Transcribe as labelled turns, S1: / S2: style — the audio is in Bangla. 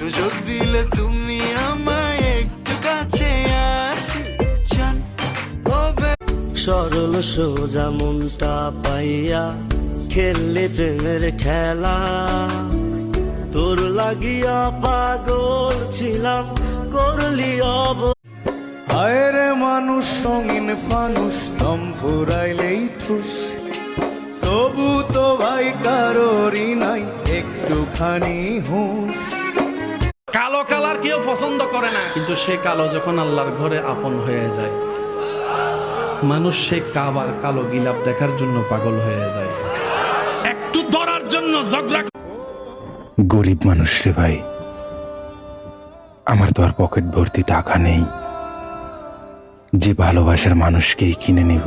S1: সুযোগ দিলে তুমি আমায় একটু কাছে আসি জান।
S2: সরল সোজা মনটা পাইয়া খেললে প্রেমের খেলা, তোর লাগিয়া পাগল ছিলাম করলি অব।
S1: আরে মানুষ সঙ্গিন ফানুষ দম ফুরাইলেই ঠুস, তবু তো ভাই কারোরই নাই একটুখানি হুঁশ।
S3: কালো কালার কেউ পছন্দ করে না, কিন্তু সে কালো যখন আল্লাহর ঘরে আপন হয়ে যায়, মানুষ সে কাবার কালো গিলাপ দেখার জন্য পাগল হয়ে যায়, একটু ধরার জন্য ঝগড়া।
S4: গরিব মানুষ রে ভাই, আমার তো আর পকেট ভর্তি টাকা নেই যে ভালোবাসার মানুষকেই কিনে নিব।